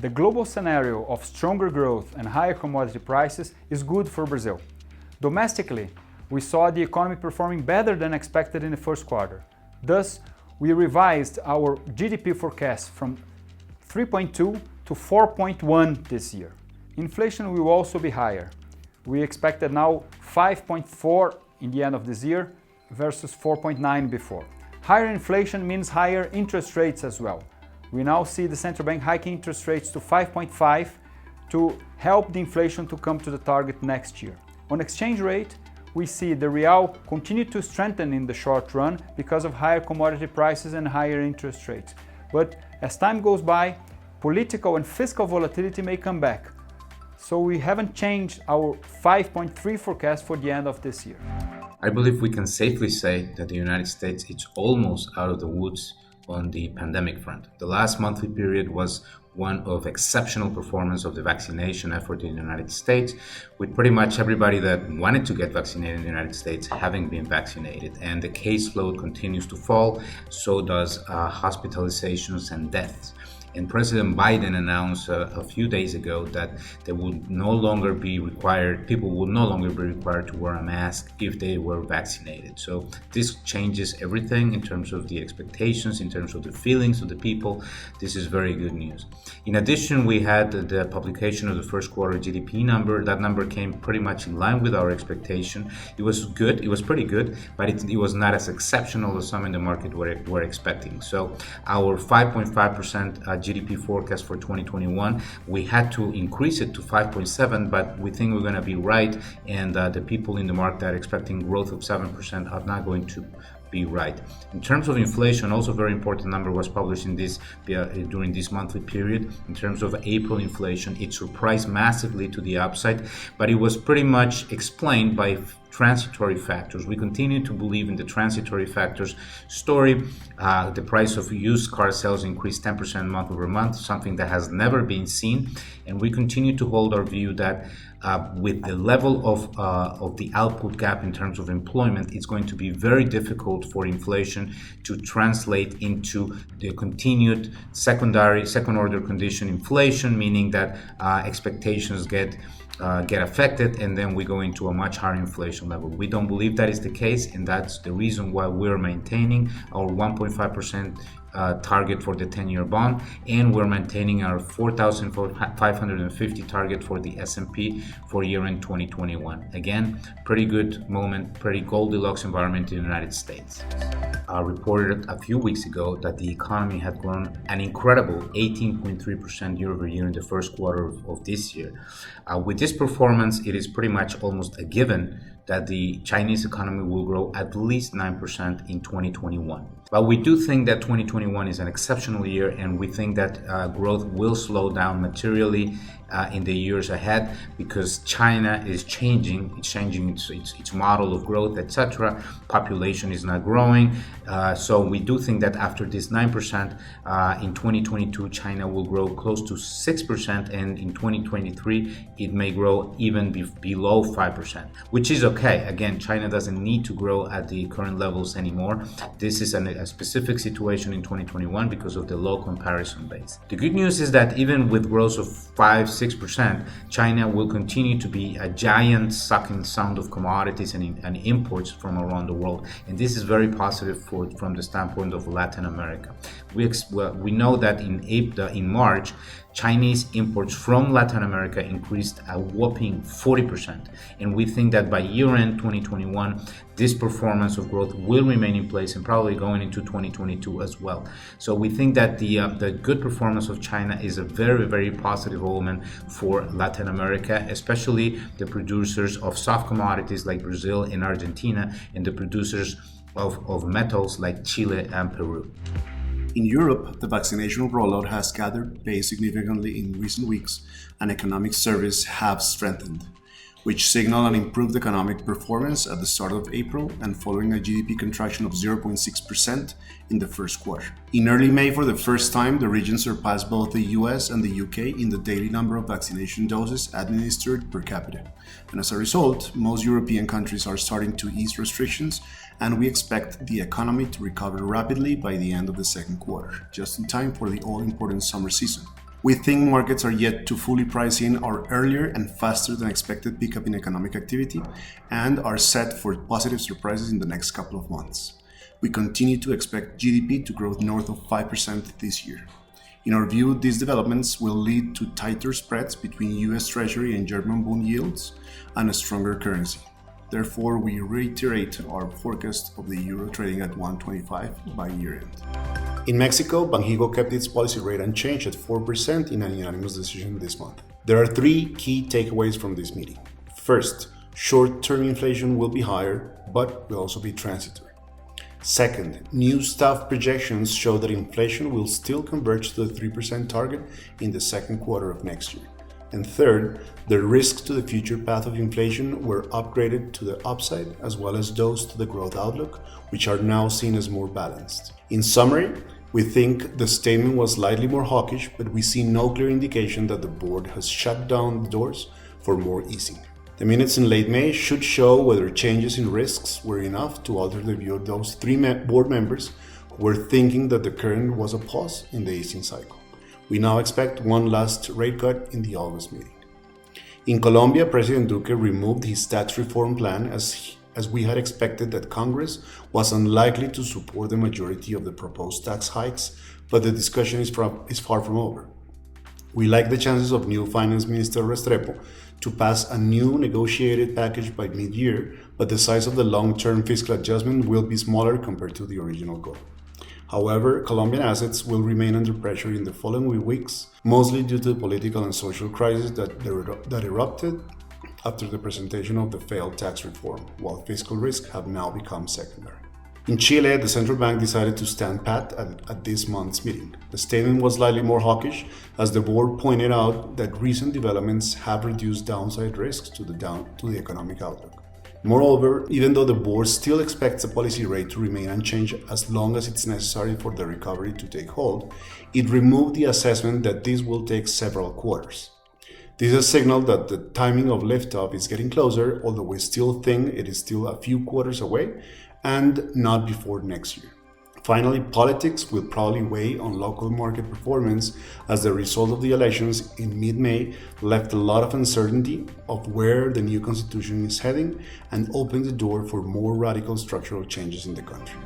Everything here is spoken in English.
The global scenario of stronger growth and higher commodity prices is good for Brazil. Domestically, we saw the economy performing better than expected in the first quarter. Thus, we revised our GDP forecast from 3.2 to 4.1 this year. Inflation will also be higher. We expected now 5.4 in the end of this year versus 4.9 before. Higher inflation means higher interest rates as well. We now see the central bank hiking interest rates to 5.5 to help the inflation to come to the target next year. On exchange rate, we see the real continue to strengthen in the short run because of higher commodity prices and higher interest rates. But as time goes by, political and fiscal volatility may come back. So we haven't changed our 5.3 forecast for the end of this year. I believe we can safely say that the United States is almost out of the woods on the pandemic front. The last monthly period was one of exceptional performance of the vaccination effort in the United States, with pretty much everybody that wanted to get vaccinated in the United States having been vaccinated. And the caseload continues to fall, so does hospitalizations and deaths. And President Biden announced a few days ago that they would no longer be required, people would no longer be required to wear a mask if they were vaccinated. So this changes everything in terms of the expectations, in terms of the feelings of the people. This is very good news. In addition, we had the publication of the first quarter GDP number. That number came pretty much in line with our expectation. It was good, it was pretty good, but it was not as exceptional as some in the market were expecting. So our 5.5% GDP forecast for 2021, we had to increase it to 5.7, but we think we're going to be right, and the people in the market that are expecting growth of 7% are not going to be right. In terms of inflation, also very important number was published in this during this monthly period. In terms of April inflation, it surprised massively to the upside, but it was pretty much explained by transitory factors. We continue to believe in the transitory factors story. The price of used car sales increased 10% month over month, something that has never been seen. And we continue to hold our view that with the level of the output gap in terms of employment, it's going to be very difficult for inflation to translate into the continued second order condition inflation, meaning that expectations get affected, and then we go into a much higher inflation level. We don't believe that is the case, and that's the reason why we're maintaining our 1.5% target for the 10-year bond, and we're maintaining our 4,550 target for the S&P for year-end 2021. Again, pretty good moment, pretty Goldilocks environment in the United States. I reported a few weeks ago that the economy had grown an incredible 18.3% year over year in the first quarter of this year. With this performance, it is pretty much almost a given that the Chinese economy will grow at least 9% in 2021. But we do think that 2021 is an exceptional year, and we think that growth will slow down materially in the years ahead because China is changing. It's changing its model of growth, etc. Population is not growing. So we do think that after this 9%, in 2022, China will grow close to 6%, and in 2023, it may grow even below 5%, which is okay. Again, China doesn't need to grow at the current levels anymore. This is a specific situation in 2021 because of the low comparison base. The good news is that even with growth of 5-6%, China will continue to be a giant sucking sound of commodities and imports from around the world. And this is very positive from the standpoint of Latin America. We know that in March, Chinese imports from Latin America increased a whopping 40%. And we think that by year-end 2021, this performance of growth will remain in place and probably going into 2022 as well. So we think that the good performance of China is a very, very positive element for Latin America, especially the producers of soft commodities like Brazil and Argentina, and the producers of metals like Chile and Peru. In Europe, the vaccination rollout has gathered pace significantly in recent weeks, and economic surveys have strengthened, which signal an improved economic performance at the start of April and following a GDP contraction of 0.6% in the first quarter. In early May, for the first time, the region surpassed both the US and the UK in the daily number of vaccination doses administered per capita. And as a result, most European countries are starting to ease restrictions, and we expect the economy to recover rapidly by the end of the second quarter, just in time for the all-important summer season. We think markets are yet to fully price in our earlier and faster than expected pickup in economic activity and are set for positive surprises in the next couple of months. We continue to expect GDP to grow north of 5% this year. In our view, these developments will lead to tighter spreads between US Treasury and German bond yields and a stronger currency. Therefore, we reiterate our forecast of the euro trading at 125 by year-end. In Mexico, Banxico kept its policy rate unchanged at 4% in an unanimous decision this month. There are three key takeaways from this meeting. First, short-term inflation will be higher, but will also be transitory. Second, new staff projections show that inflation will still converge to the 3% target in the second quarter of next year. And third, the risks to the future path of inflation were upgraded to the upside, as well as those to the growth outlook, which are now seen as more balanced. In summary, we think the statement was slightly more hawkish, but we see no clear indication that the board has shut down the doors for more easing. The minutes in late May should show whether changes in risks were enough to alter the view of those three board members who were thinking that the current was a pause in the easing cycle. We now expect one last rate cut in the August meeting. In Colombia, President Duque removed his tax reform plan as we had expected that Congress was unlikely to support the majority of the proposed tax hikes, but the discussion is far from over. We like the chances of new Finance Minister Restrepo to pass a new negotiated package by mid-year, but the size of the long-term fiscal adjustment will be smaller compared to the original goal. However, Colombian assets will remain under pressure in the following weeks, mostly due to the political and social crisis that erupted after the presentation of the failed tax reform, while fiscal risks have now become secondary. In Chile, the central bank decided to stand pat at this month's meeting. The statement was slightly more hawkish, as the board pointed out that recent developments have reduced downside risks to the economic outlook. Moreover, even though the board still expects the policy rate to remain unchanged as long as it's necessary for the recovery to take hold, it removed the assessment that this will take several quarters. This is a signal that the timing of liftoff is getting closer, although we still think it is still a few quarters away and not before next year. Finally, politics will probably weigh on local market performance, as the result of the elections in mid-May left a lot of uncertainty of where the new constitution is heading and opened the door for more radical structural changes in the country.